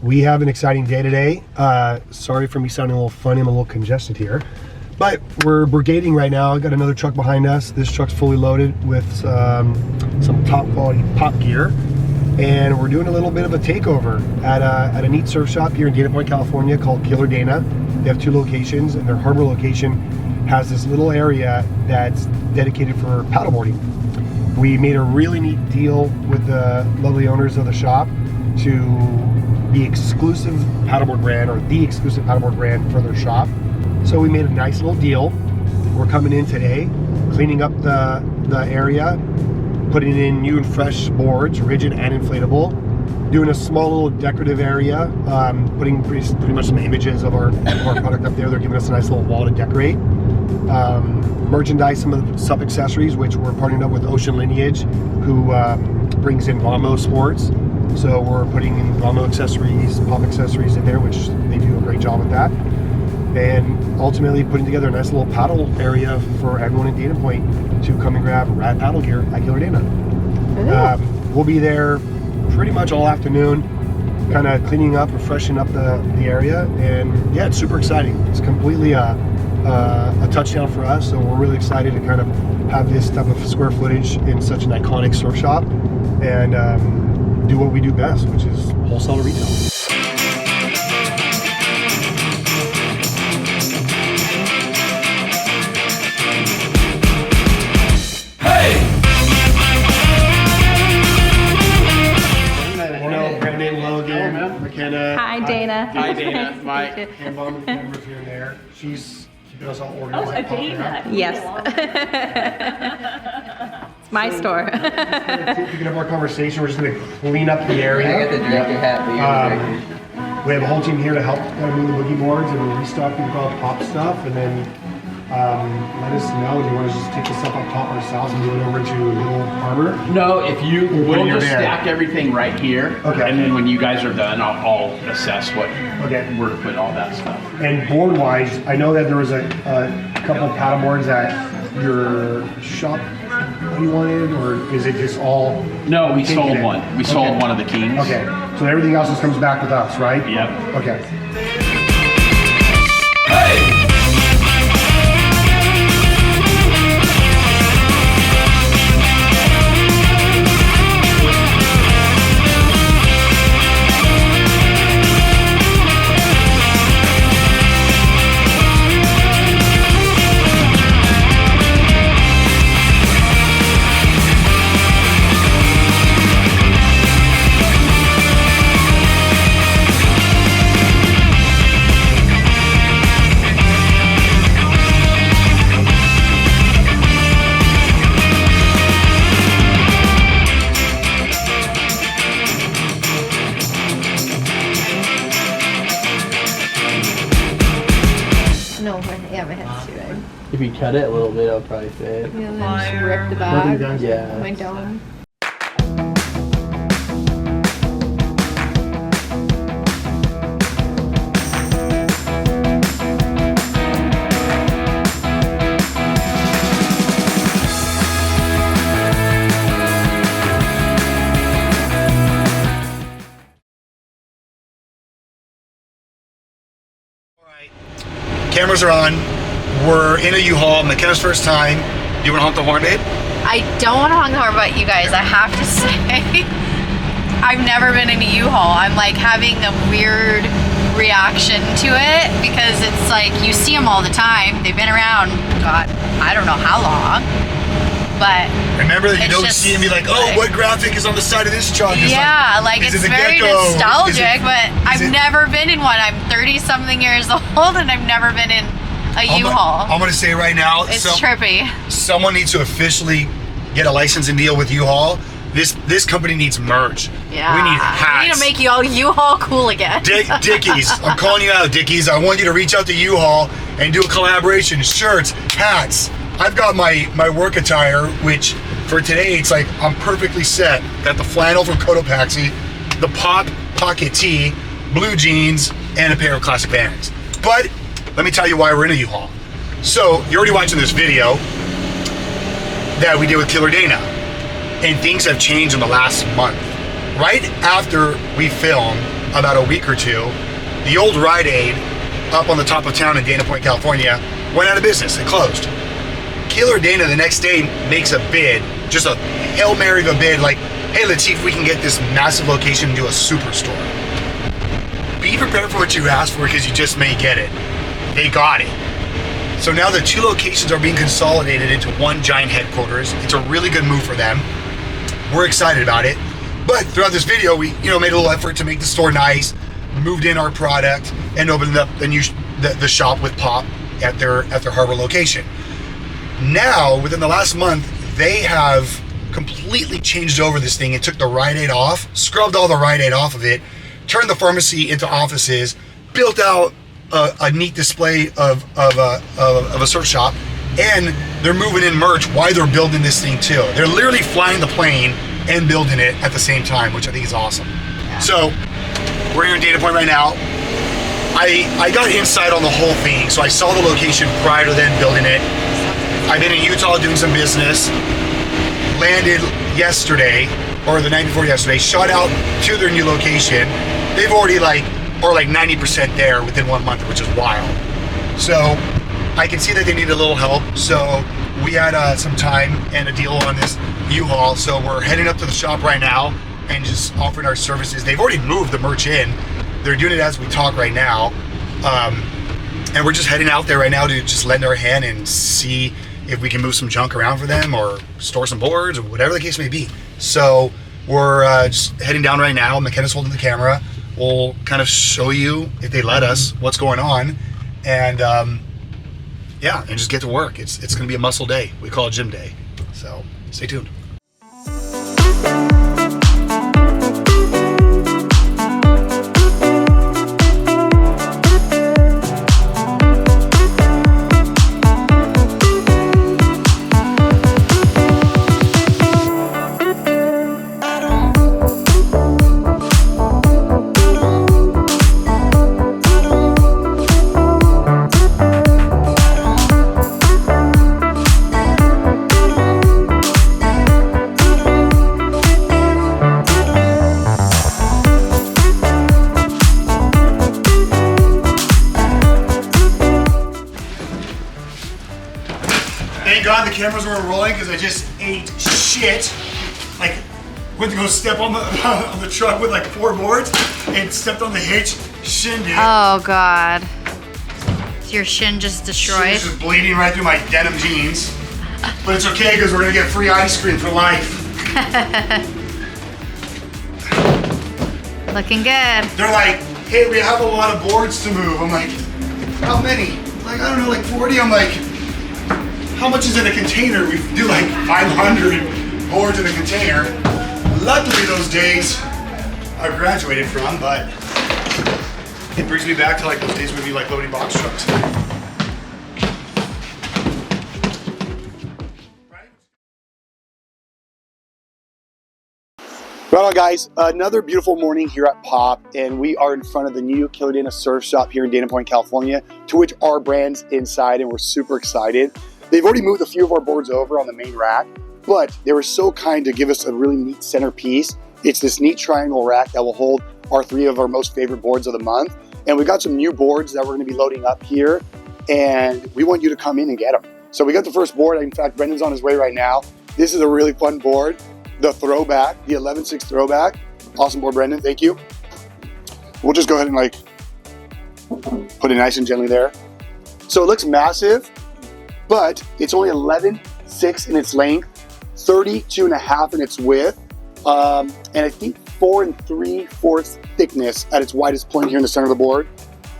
We have an exciting day today. Sorry for me sounding a little funny, I'm a little congested here. But we're brigading right now. Got another truck behind us. This truck's fully loaded with some top quality pop gear. And we're doing a little bit of a takeover at a neat surf shop here in Dana Point, California called Killer Dana. They have 2 locations, and their harbor location has this little area that's dedicated for paddleboarding. We made a really neat deal with the lovely owners of the shop to be exclusive paddleboard brand, or the exclusive paddleboard brand for their shop. So we made a nice little deal. We're coming in today, cleaning up the area, putting in new and fresh boards, rigid and inflatable, doing a small little decorative area, putting pretty much some images of our product up there. They're giving us a nice little wall to decorate. Merchandise some of the sub-accessories, which we're partnering up with Ocean Lineage, who brings in lawnmower sports. So we're putting in lawnmower accessories, pop accessories in there, which they do a great job with that. And ultimately putting together a nice little paddle area for everyone in Dana Point to come and grab rad paddle gear at Killer Dana. We'll be there pretty much all afternoon, kind of cleaning up and freshening up the area. And yeah, it's super exciting. It's completely a touchdown for us, so we're really excited to kind of have this type of square footage in such an iconic surf shop and do what we do best, which is wholesale to retail. Hi, Dana. Hi, Dana. Mike. And Mom cameras here and there. She's keeping us all organized. Oh, Dana. Yes. It's my store. Picking up our conversation, we're just going to clean up the area. I got the drinking hat. We have a whole team here to help move the boogie boards and restock with all the pop stuff, and then let us know. Do you want to just take the stuff up top ourselves and move it over to a little harbor? No, if you will just there. stack everything right here. Okay. And then when you guys are done, I'll assess what where to put all that stuff. And board wise, I know that there was a couple of paddle boards at your shop you wanted, or is it just all? No, we sold one. We sold one of the Kings. Okay, so everything else just comes back with us, right? Yep. Okay. Hey! If you cut it a little bit, it'll probably fit. And then just rip the bag. Yeah. My dome. Cameras are on. We're in a U-Haul. McKenna's first time. You want to honk the horn, babe? I don't want to honk the horn, but you guys, I have to say, I've never been in a U-Haul. I'm like having a weird reaction to it because it's like you see them all the time. They've been around, God, I don't know how long. But remember that you don't see and be like, oh, what graphic is on the side of this truck? Yeah, like it's very nostalgic, but I've never been in one. I'm 30-something years old and I've never been in a U-Haul. I'm gonna say right now, it's trippy. Someone needs to officially get a licensing deal with U-Haul. This company needs merch. Yeah. We need hats. We need to make you all U-Haul cool again. Dickies. I'm calling you out, Dickies. I want you to reach out to U-Haul and do a collaboration. Shirts, hats. I've got my work attire, which for today, it's like I'm perfectly set. Got the flannel from Cotopaxi, the pop pocket tee, blue jeans, and a pair of classic Vans. But let me tell you why we're in a U-Haul. So you're already watching this video that we did with Killer Dana, and things have changed in the last month. Right after we filmed about a week or two, the old Rite Aid up on the top of town in Dana Point, California, went out of business and closed. Killer Dana the next day makes a bid, just a Hail Mary of a bid, like, hey, let's see if we can get this massive location into a superstore. Be prepared for what you asked for because you just may get it. They got it. So now the 2 locations are being consolidated into one giant headquarters. It's a really good move for them. We're excited about it. But throughout this video, we made a little effort to make the store nice, moved in our product, and opened up the shop with Pop at their Harbor location. Now, within the last month, they have completely changed over this thing and took the Rite Aid off, scrubbed all the Rite Aid off of it, turned the pharmacy into offices, built out a neat display of a surf shop, and they're moving in merch while they're building this thing too. They're literally flying the plane and building it at the same time, which I think is awesome. Yeah. So we're here in Dana Point right now. I got insight on the whole thing, so I saw the location prior to then building it. I've been in Utah doing some business, landed yesterday, or the night before yesterday, shot out to their new location. They've already like 90% there within 1 month, which is wild. So I can see that they need a little help. So we had some time and a deal on this U-Haul. So we're heading up to the shop right now and just offering our services. They've already moved the merch in. They're doing it as we talk right now. And we're just heading out there right now to just lend our hand and see if we can move some junk around for them or store some boards or whatever the case may be. So we're just heading down right now. McKenna's holding the camera. We'll kind of show you, if they let us, what's going on. And yeah, and just get to work. It's going to be a muscle day. We call it gym day. So stay tuned. Thank God the cameras weren't rolling because I just ate shit. Like, went to go step on the truck with like 4 boards and stepped on the hitch, shinned it. Oh God. Is your shin just destroyed? Shin's just bleeding right through my denim jeans. But it's okay because we're gonna get free ice cream for life. Looking good. They're like, hey, we have a lot of boards to move. I'm like, how many? Like, I don't know, like 40. I'm like, how much is in a container? We do like 500 boards in a container. Luckily those days I graduated from, but it brings me back to like those days when we like loading box trucks. Right on, guys, another beautiful morning here at Pop, and we are in front of the new Killer Dana Surf Shop here in Dana Point, California, to which our brand's inside, and we're super excited. They've already moved a few of our boards over on the main rack, but they were so kind to give us a really neat centerpiece. It's this neat triangle rack that will hold our 3 of our most favorite boards of the month. And we got some new boards that we're gonna be loading up here, and we want you to come in and get them. So we got the first board. In fact, Brendan's on his way right now. This is a really fun board, the Throwback, the 11/6 Throwback. Awesome board, Brendan, thank you. We'll just go ahead and like put it nice and gently there. So it looks massive, but it's only 11/6 in its length, 32.5 in its width, and I think 4 3/4 thickness at its widest point here in the center of the board.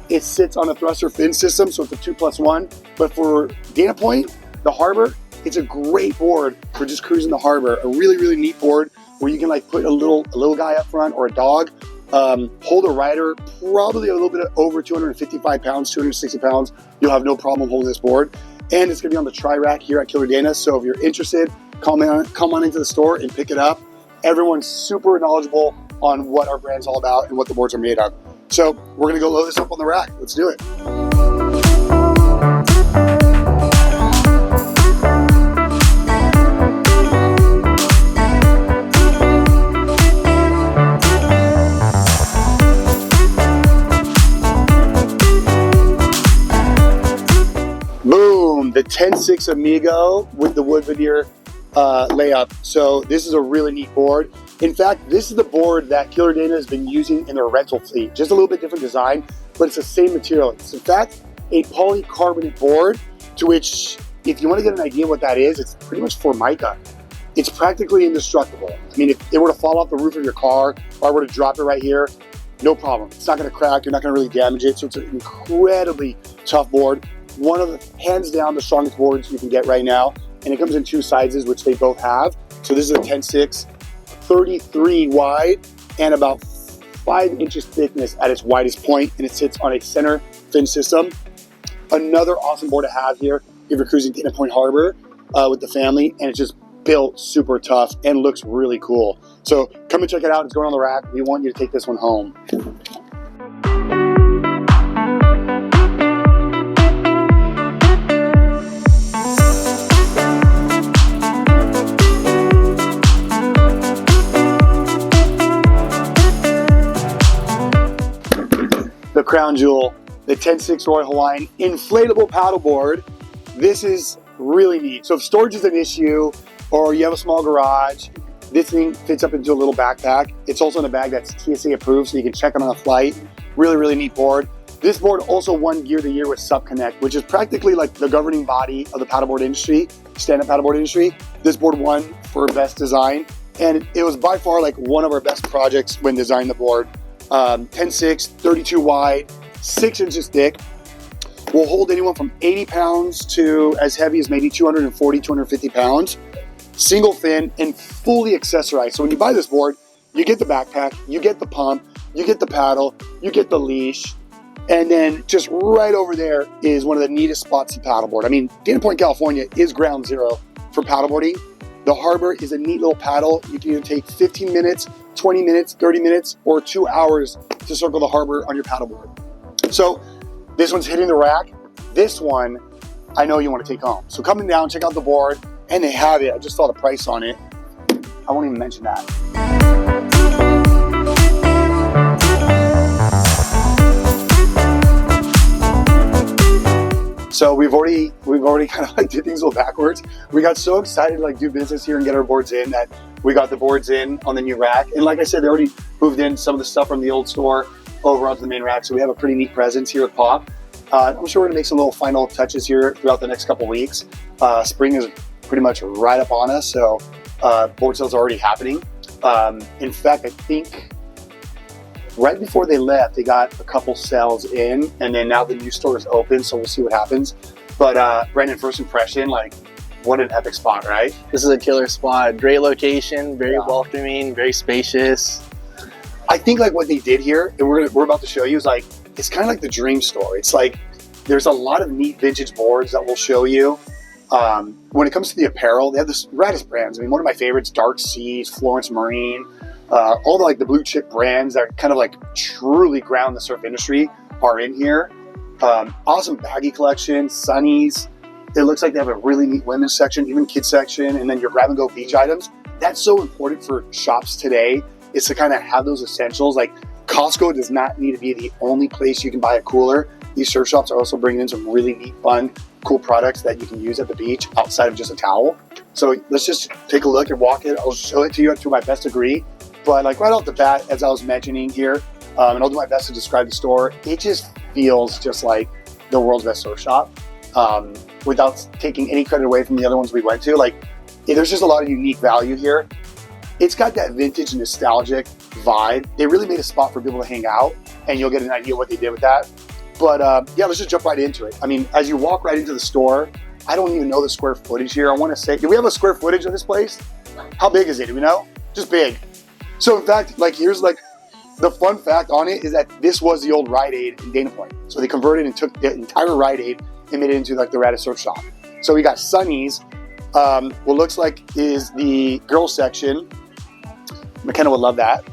It sits on a thruster fin system, so it's a 2+1. But for Dana Point, the harbor, it's a great board for just cruising the harbor. A really, really neat board where you can like put a little guy up front or a dog, hold a rider, probably a little bit over 255 pounds, 260 pounds. You'll have no problem holding this board. And it's gonna be on the tri-rack here at Killer Dana. So if you're interested, come on into the store and pick it up. Everyone's super knowledgeable on what our brand's all about and what the boards are made of. So we're gonna go load this up on the rack. Let's do it. 10.6 Amigo with the wood veneer layup. So this is a really neat board. In fact, this is the board that Killer Dana has been using in their rental fleet. Just a little bit different design, but it's the same material. It's in fact a polycarbonate board, to which, if you want to get an idea what that is, it's pretty much Formica. It's practically indestructible. I mean, if it were to fall off the roof of your car, or I were to drop it right here, no problem. It's not going to crack. You're not going to really damage it. So it's an incredibly tough board. One of the, hands down, the strongest boards you can get right now. And it comes in 2 sizes, which they both have. So this is a 10.6, 33 wide, and about 5 inches thickness at its widest point, and it sits on a center fin system. Another awesome board to have here if you're cruising Dana Point Harbor with the family, and it's just built super tough and looks really cool. So come and check it out. It's going on the rack. We want you to take this one home. The crown jewel, the 10.6 Royal Hawaiian inflatable paddleboard. This is really neat. So if storage is an issue, or you have a small garage, this thing fits up into a little backpack. It's also in a bag that's TSA approved, so you can check it on a flight. Really, really neat board. This board also won Gear of the Year with SubConnect, which is practically like the governing body of the paddleboard industry, stand-up paddleboard industry. This board won for best design, and it was by far like one of our best projects when designing the board. 10.6, 32 wide, 6 inches thick. Will hold anyone from 80 pounds to as heavy as maybe 240, 250 pounds. Single fin and fully accessorized. So when you buy this board, you get the backpack, you get the pump, you get the paddle, you get the leash, and then just right over there is one of the neatest spots to paddleboard. I mean, Dana Point, California is ground zero for paddleboarding. The harbor is a neat little paddle. You can either take 15 minutes, 20 minutes, 30 minutes, or 2 hours to circle the harbor on your paddleboard. So this one's hitting the rack. This one, I know you want to take home. So coming down, check out the board, and they have it. I just saw the price on it. I won't even mention that. So we've already kind of like did things a little backwards. We got so excited to like do business here and get our boards in that we got the boards in on the new rack. And like I said, they already moved in some of the stuff from the old store over onto the main rack. So we have a pretty neat presence here at Pop. I'm sure we're gonna make some little final touches here throughout the next couple weeks. Spring is pretty much right up on us, so board sales are already happening. In fact, I think right before they left, they got a couple sales in, and then now the new store is open, so we'll see what happens. But Brandon, first impression, like, what an epic spot, right? This is a killer spot. Great location, very welcoming, very spacious. I think like what they did here, and we're about to show you, is like, it's kind of like the dream store. It's like, there's a lot of neat vintage boards that we'll show you. When it comes to the apparel, they have the raddest brands. I mean, one of my favorites, Dark Seas, Florence Marine, all the like the blue chip brands that kind of like truly ground the surf industry are in here. Awesome baggy collection, Sunnies. It looks like they have a really neat women's section, even kids section, and then your grab and go beach items. That's so important for shops today, is to kind of have those essentials. Like Costco does not need to be the only place you can buy a cooler. These surf shops are also bringing in some really neat, fun, cool products that you can use at the beach outside of just a towel. So let's just take a look and walk it. I'll show it to you to my best degree. But like right off the bat, as I was mentioning here, and I'll do my best to describe the store, it just feels just like the world's best surf shop, without taking any credit away from the other ones we went to. Like, there's just a lot of unique value here. It's got that vintage nostalgic vibe. They really made a spot for people to hang out, and you'll get an idea what they did with that. But yeah, let's just jump right into it. I mean, as you walk right into the store, I don't even know the square footage here. I want to say, do we have a square footage of this place? How big is it? Do we know? Just big. So in fact, like here's like the fun fact on it is that this was the old Rite Aid in Dana Point. So they converted and took the entire Rite Aid and made it into like the raddest surf shop. So we got Sunnies. What looks like is the girls section. McKenna would love that.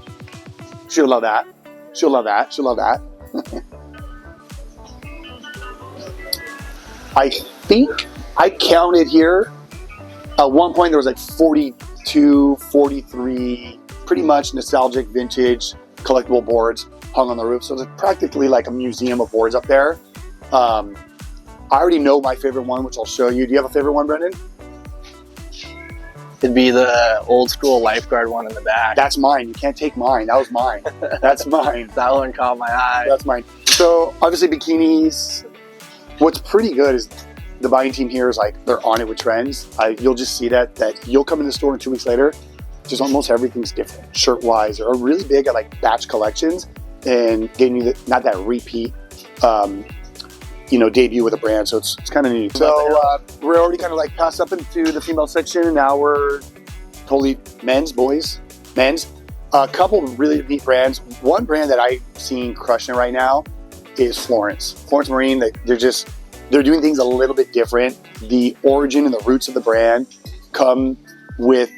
She would love that. She'll love that. She'll love that. I think I counted here. At one point there was like 42, 43, pretty much nostalgic vintage collectible boards hung on the roof. So it's practically like a museum of boards up there. I already know my favorite one, which I'll show you. Do you have a favorite one, Brendan? It'd be the old school lifeguard one in the back. That's mine. You can't take mine. That was mine. That's mine. That one caught my eye. That's mine. So obviously bikinis. What's pretty good is the buying team here is like they're on it with trends. You'll just see that you'll come in the store and 2 weeks later, just almost everything's different. Shirt wise, they're really big at like batch collections and getting you not that repeat. Debut with a brand, so it's kind of neat. So we're already kind of like passed up into the female section, and now we're totally men's. A couple of really neat brands. One brand that I've seen crushing it right now is Florence Marine. They're doing things a little bit different. The origin and the roots of the brand come with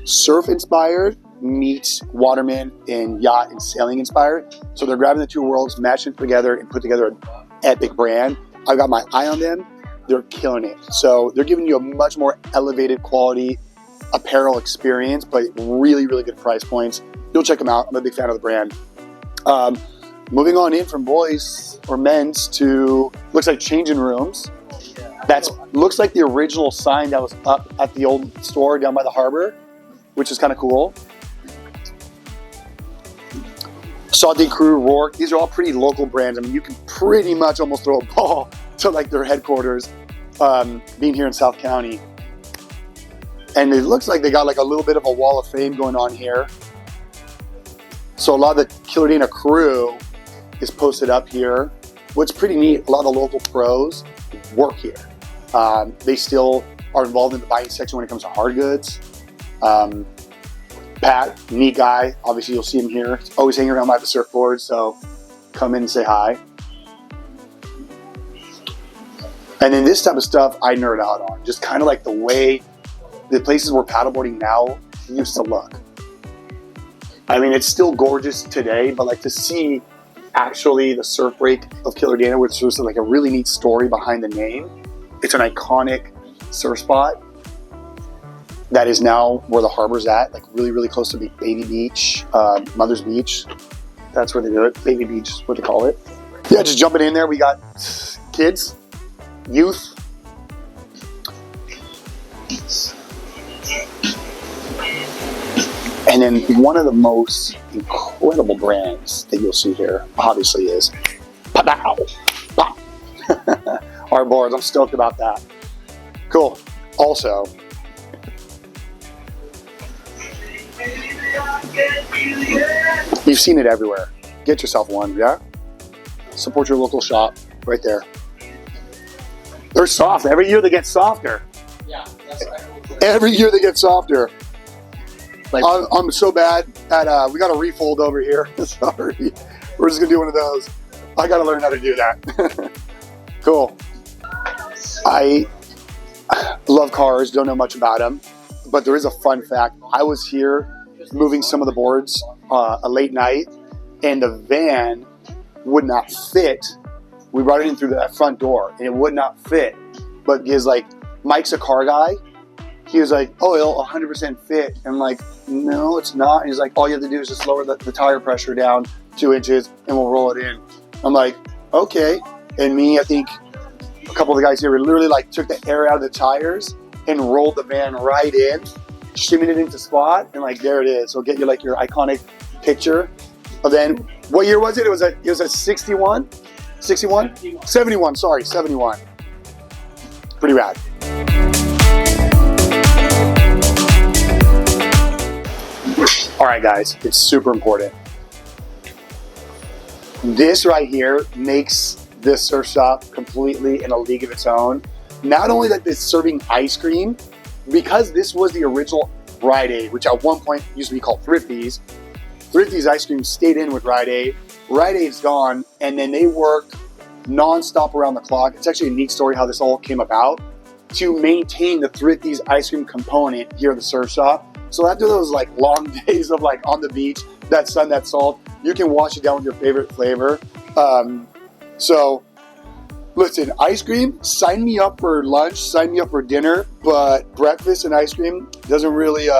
surf inspired meets waterman and yacht and sailing inspired. So they're grabbing the two worlds, matching them together, and put together an epic brand. I've got my eye on them. They're killing it. So they're giving you a much more elevated quality apparel experience, but really, really good price points. You'll check them out. I'm a big fan of the brand. Moving on in from boys or men's to, looks like changing rooms. Looks like the original sign that was up at the old store down by the harbor, which is kind of cool. Saute Crew, Rourke, these are all pretty local brands. I mean, you can pretty much almost throw a ball to like their headquarters, being here in South County. And it looks like they got like a little bit of a wall of fame going on here. So a lot of the Killer Dana crew is posted up here. What's pretty neat, a lot of the local pros work here. They still are involved in the buying section when it comes to hard goods. Pat, neat guy. Obviously, you'll see him here. He's always hanging around by the surfboard, so come in and say hi. And then this type of stuff I nerd out on. Just kind of like the way the places where paddleboarding now used to look. I mean, it's still gorgeous today, but like to see actually the surf break of Killer Dana, which is like a really neat story behind the name. It's an iconic surf spot that is now where the harbor's at, like really, really close to Baby Beach, Mother's Beach. That's where they do it. Baby Beach is what they call it. Yeah, just jumping in there, we got kids, youth. And then one of the most incredible brands that you'll see here, obviously, is our boards. I'm stoked about that. Cool. Also, you've seen it everywhere. Get yourself one, yeah? Support your local shop right there. They're soft. Every year they get softer. Yeah, that's right. Every year they get softer. Like, I'm so bad at, we got a refold over here. Sorry. We're just gonna do one of those. I gotta learn how to do that. Cool. I love cars, don't know much about them, but there is a fun fact. I was here moving some of the boards a late night, and the van would not fit. We brought it in through that front door, and it would not fit. But because like Mike's a car guy, he was like, "Oh, it'll 100% fit." And I'm like, "No, it's not." And he's like, "All you have to do is just lower the tire pressure down 2 inches, and we'll roll it in." I'm like, "Okay." And me, I think a couple of the guys here literally like took the air out of the tires and rolled the van right in, shimmied it into spot, and like there it is. So get you like your iconic picture. And then what year was it? It was a 61, 61, 71. Sorry, 71. Pretty rad. All right, guys, it's super important. This right here makes this surf shop completely in a league of its own. Not only that it's serving ice cream, because this was the original Rite Aid, which at one point used to be called Thrifty's. Thrifty's ice cream stayed in with Rite Aid. Rite Aid's gone, and then they worked non-stop around the clock. It's actually a neat story how this all came about to maintain the Thrifty's ice cream component here at the surf shop. So after those like long days of like on the beach, that sun, that salt, you can wash it down with your favorite flavor. So listen, ice cream, sign me up for lunch, sign me up for dinner, but breakfast and ice cream doesn't really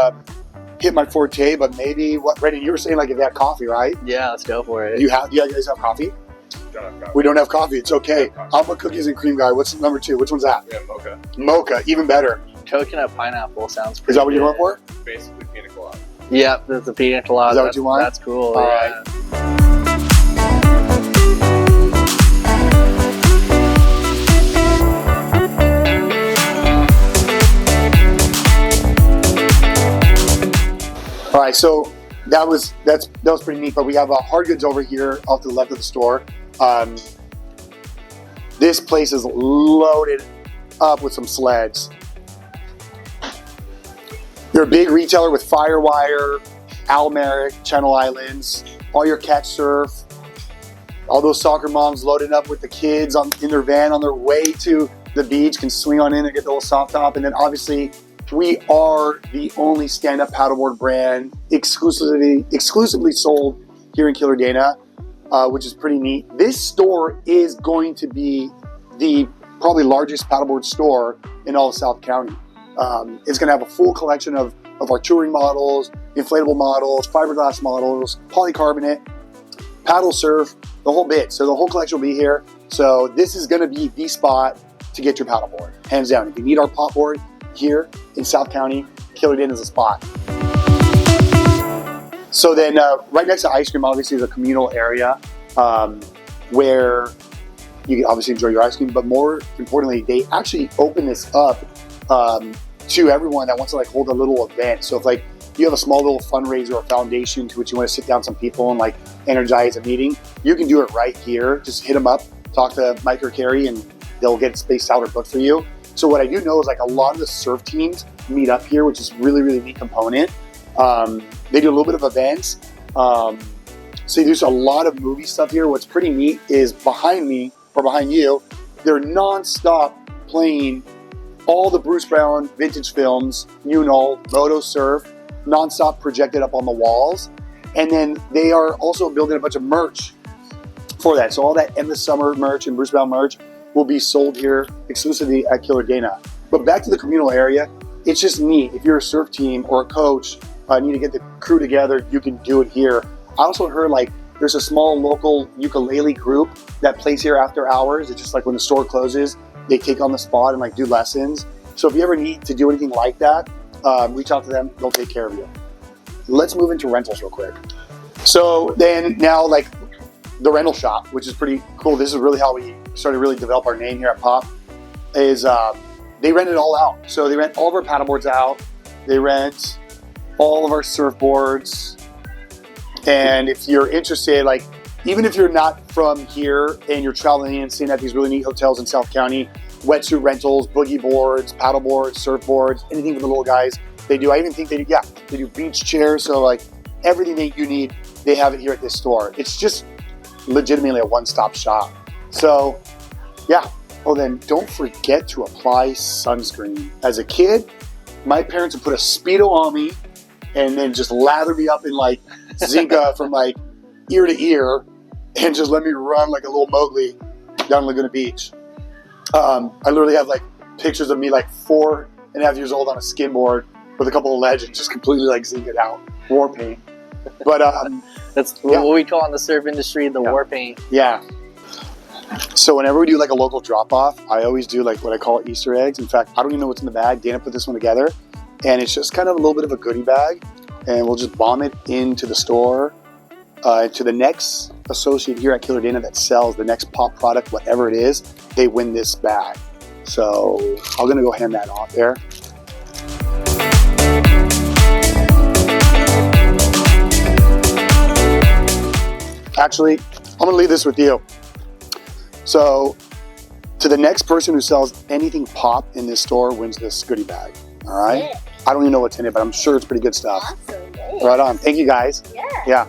hit my forte. But maybe what, Brendan, you were saying like if you had coffee, right? Yeah, let's go for it. Do you guys have coffee? We don't have coffee. It's okay. I'm a cookies and cream guy. What's number 2? Which one's that? Yeah, mocha. Mocha, even better. Coconut pineapple sounds pretty Is that what you're good. going for? Basically pina colada. Yep, that's a pina colada. Is that what you want? That's cool. All yeah. right. All right, so that was pretty neat. But we have hard goods over here off to the left of the store. This place is loaded up with some sleds. They're a big retailer with Firewire, Almeric, Channel Islands, all your catch surf, all those soccer moms loaded up with the kids in their van on their way to the beach can swing on in and get the little soft top. And then obviously we are the only stand-up paddleboard brand exclusively sold here in Killer Dana, which is pretty neat. This store is going to be the probably largest paddleboard store in all of South County. It's going to have a full collection of our touring models, inflatable models, fiberglass models, polycarbonate, paddle surf, the whole bit. So the whole collection will be here. So this is going to be the spot to get your paddleboard, hands down. If you need our popboard here in South County, Killer Dana is a spot. So then right next to ice cream, obviously, is a communal area where you can obviously enjoy your ice cream, but more importantly, they actually open this up to everyone that wants to like hold a little event. So if like you have a small little fundraiser or foundation to which you want to sit down some people and like energize a meeting, you can do it right here. Just hit them up, talk to Mike or Carrie, and they'll get spaced out or booked for you. So what I do know is like a lot of the surf teams meet up here, which is really, really neat component. They do a little bit of events. So there's a lot of movie stuff here. What's pretty neat is behind me or behind you, they're non-stop playing all the Bruce Brown vintage films, you know, Moto Surf, non-stop projected up on the walls. And then they are also building a bunch of merch for that. So all that Endless Summer merch and Bruce Brown merch will be sold here exclusively at Killer Dana. But back to the communal area, it's just neat. If you're a surf team or a coach, need to get the crew together, you can do it here. I also heard like there's a small local ukulele group that plays here after hours. It's just like when the store closes, they take on the spot and like do lessons. So if you ever need to do anything like that, reach out to them. They'll take care of you. Let's move into rentals real quick. So then now like the rental shop, which is pretty cool. This is really how we started to really develop our name here at Pop, is they rent it all out. So they rent all of our paddleboards out. They rent all of our surfboards. And if you're interested, like even if you're not from here and you're traveling and staying at these really neat hotels in South County, wetsuit rentals, boogie boards, paddleboards, surfboards, anything for the little guys, they do. I even think they do beach chairs. So like everything that you need, they have it here at this store. It's just legitimately a one-stop shop. So yeah. Oh, then don't forget to apply sunscreen. As a kid, my parents would put a Speedo on me and then just lather me up in like Zinca from like ear to ear and just let me run like a little Mowgli down Laguna Beach. I literally have like pictures of me like 4.5 years old on a skimboard with a couple of legends just completely like Zinca'd out. War paint. But that's what we call in the surf industry the war paint. Yeah. So whenever we do like a local drop-off, I always do like what I call Easter eggs. In fact, I don't even know what's in the bag. Dana put this one together. And it's just kind of a little bit of a goodie bag. And we'll just bomb it into the store, to the next associate here at Killer Dana that sells the next pop product, whatever it is, they win this bag. So I'm going to go hand that off there. Actually, I'm going to leave this with you. So to the next person who sells anything pop in this store wins this goodie bag. All right. I don't even know what's in it, but I'm sure it's pretty good stuff. Awesome. Right on. Thank you guys. Yeah. Yeah.